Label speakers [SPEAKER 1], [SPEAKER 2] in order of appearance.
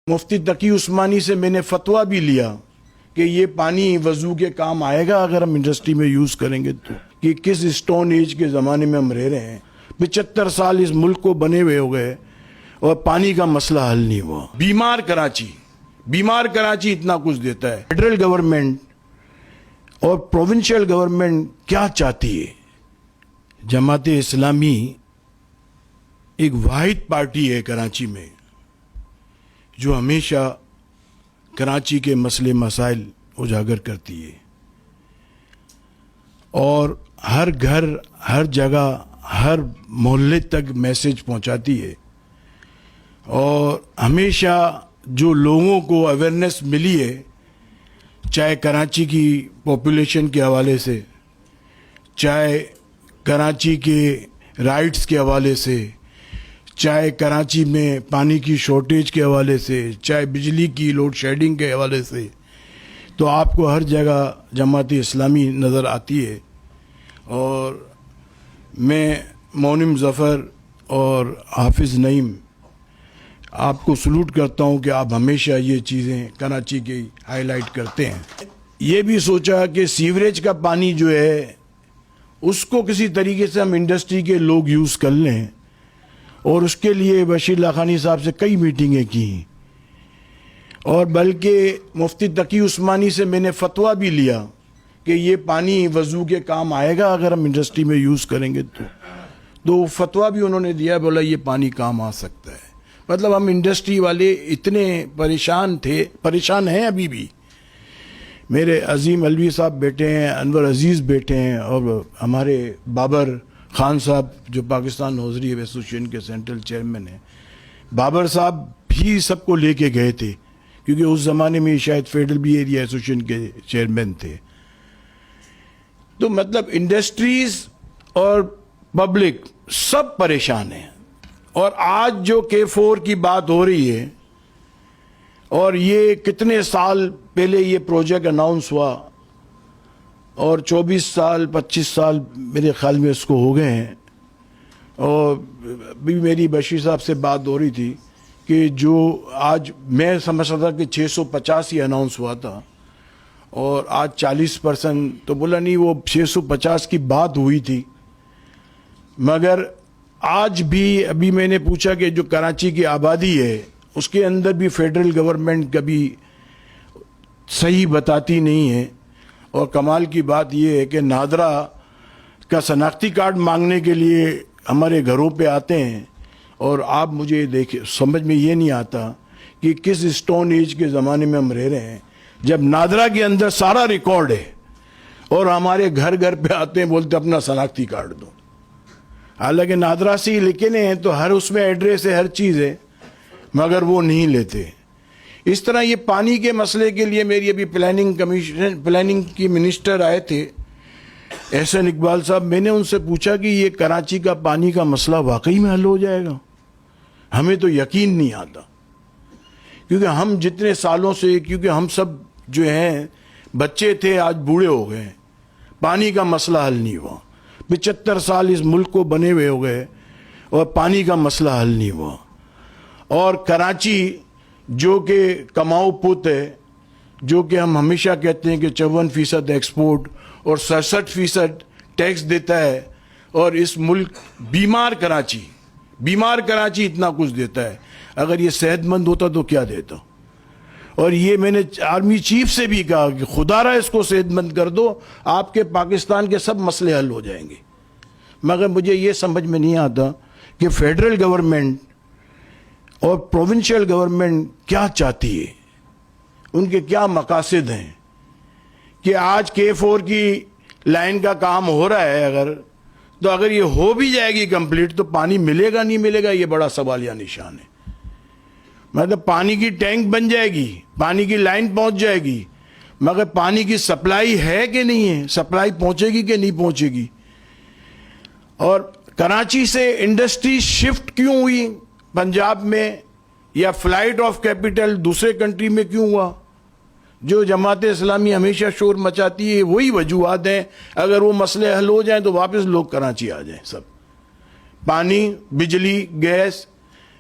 [SPEAKER 1] مفتی تقی عثمانی سے میں نے فتویٰ بھی لیا کہ یہ پانی وضو کے کام آئے گا اگر ہم انڈسٹری میں یوز کریں گے تو، کہ کس اسٹون ایج کے زمانے میں ہم رہ رہے ہیں۔ 75 سال اس ملک کو بنے ہوئے ہو گئے اور پانی کا مسئلہ حل نہیں ہوا۔ بیمار کراچی اتنا کچھ دیتا ہے۔ فیڈرل گورنمنٹ اور پروونشل گورنمنٹ کیا چاہتی ہے؟ جماعت اسلامی ایک واحد پارٹی ہے کراچی میں جو ہمیشہ کراچی کے مسئلے مسائل اجاگر کرتی ہے اور ہر گھر، ہر جگہ، ہر محلے تک میسج پہنچاتی ہے، اور ہمیشہ جو لوگوں کو اویئرنیس ملی ہے، چاہے کراچی کی پاپولیشن کے حوالے سے، چاہے کراچی کے رائٹس کے حوالے سے، چاہے کراچی میں پانی کی شارٹیج کے حوالے سے، چاہے بجلی کی لوڈ شیڈنگ کے حوالے سے، تو آپ کو ہر جگہ جماعت اسلامی نظر آتی ہے۔ اور میں مونم ظفر اور حافظ نعیم آپ کو سلوٹ کرتا ہوں کہ آپ ہمیشہ یہ چیزیں کراچی کی ہائی لائٹ کرتے ہیں۔ یہ بھی سوچا کہ سیوریج کا پانی جو ہے اس کو کسی طریقے سے ہم انڈسٹری کے لوگ یوز کر لیں، اور اس کے لیے بشیر لاکھانی صاحب سے کئی میٹنگیں کی، اور بلکہ مفتی تقی عثمانی سے میں نے فتویٰ بھی لیا کہ یہ پانی وضو کے کام آئے گا اگر ہم انڈسٹری میں یوز کریں گے تو فتویٰ بھی انہوں نے دیا، بولا یہ پانی کام آ سکتا ہے۔ مطلب ہم انڈسٹری والے اتنے پریشان ہیں ابھی بھی۔ میرے عظیم علوی صاحب بیٹھے ہیں، انور عزیز بیٹھے ہیں، اور ہمارے بابر خان صاحب جو پاکستان حوضری ایسوسیشن کے سینٹرل چیئرمین ہیں، بابر صاحب بھی سب کو لے کے گئے تھے، کیونکہ اس زمانے میں شاید فیڈرل بھی ایریا ایسوسیشن کے چیئرمین تھے۔ تو مطلب انڈسٹریز اور پبلک سب پریشان ہیں، اور آج جو K4 کی بات ہو رہی ہے، اور یہ کتنے سال پہلے یہ پروجیکٹ اناؤنس ہوا، اور 24 سال 25 سال میرے خیال میں اس کو ہو گئے ہیں، اور بھی میری بشیر صاحب سے بات ہو رہی تھی کہ جو آج میں سمجھتا تھا کہ 650 ہی اناؤنس ہوا تھا، اور آج 40%، تو بولا نہیں وہ 650 کی بات ہوئی تھی، مگر آج بھی ابھی میں نے پوچھا کہ جو کراچی کی آبادی ہے اس کے اندر بھی فیڈرل گورنمنٹ کبھی صحیح بتاتی نہیں ہے۔ اور کمال کی بات یہ ہے کہ نادرا کا شناختی کارڈ مانگنے کے لیے ہمارے گھروں پہ آتے ہیں، اور آپ مجھے دیکھیں، سمجھ میں یہ نہیں آتا کہ کس اسٹون ایج کے زمانے میں ہم رہ رہے ہیں جب نادرا کے اندر سارا ریکارڈ ہے، اور ہمارے گھر پہ آتے ہیں، بولتے اپنا شناختی کارڈ دو۔ حالانکہ نادرا سے ہی لکھنے ہیں تو ہر اس میں ایڈریس ہے، ہر چیز ہے، مگر وہ نہیں لیتے۔ اس طرح یہ پانی کے مسئلے کے لیے میری ابھی پلاننگ کی منسٹر آئے تھے احسن اقبال صاحب، میں نے ان سے پوچھا کہ یہ کراچی کا پانی کا مسئلہ واقعی میں حل ہو جائے گا؟ ہمیں تو یقین نہیں آتا، کیونکہ ہم جتنے سالوں سے، کیونکہ ہم سب جو ہیں بچے تھے، آج بوڑھے ہو گئے، پانی کا مسئلہ حل نہیں ہوا۔ 75 سال اس ملک کو بنے ہوئے ہو گئے اور پانی کا مسئلہ حل نہیں ہوا۔ اور کراچی جو کہ کماؤ پت ہے، جو کہ ہم ہمیشہ کہتے ہیں کہ 54% ایکسپورٹ اور 67% ٹیکس دیتا ہے، اور اس ملک بیمار کراچی اتنا کچھ دیتا ہے، اگر یہ صحت مند ہوتا تو کیا دیتا؟ اور یہ میں نے آرمی چیف سے بھی کہا کہ خدا را اس کو صحت مند کر دو، آپ کے پاکستان کے سب مسئلے حل ہو جائیں گے۔ مگر مجھے یہ سمجھ میں نہیں آتا کہ فیڈرل گورنمنٹ اور پروونشل گورنمنٹ کیا چاہتی ہے، ان کے کیا مقاصد ہیں، کہ آج K4 کی لائن کا کام ہو رہا ہے، اگر یہ ہو بھی جائے گی کمپلیٹ تو پانی ملے گا نہیں ملے گا، یہ بڑا سوالیہ نشان ہے۔ مطلب پانی کی ٹینک بن جائے گی، پانی کی لائن پہنچ جائے گی، مگر پانی کی سپلائی ہے کہ نہیں ہے، سپلائی پہنچے گی کہ نہیں پہنچے گی؟ اور کراچی سے انڈسٹری شفٹ کیوں ہوئی پنجاب میں، یا فلائٹ آف کیپٹل دوسرے کنٹری میں کیوں ہوا؟ جو جماعت اسلامی ہمیشہ شور مچاتی ہے وہی وجوہات ہیں۔ اگر وہ مسئلے حل ہو جائیں تو واپس لوگ کراچی آ جائیں، سب پانی، بجلی، گیس،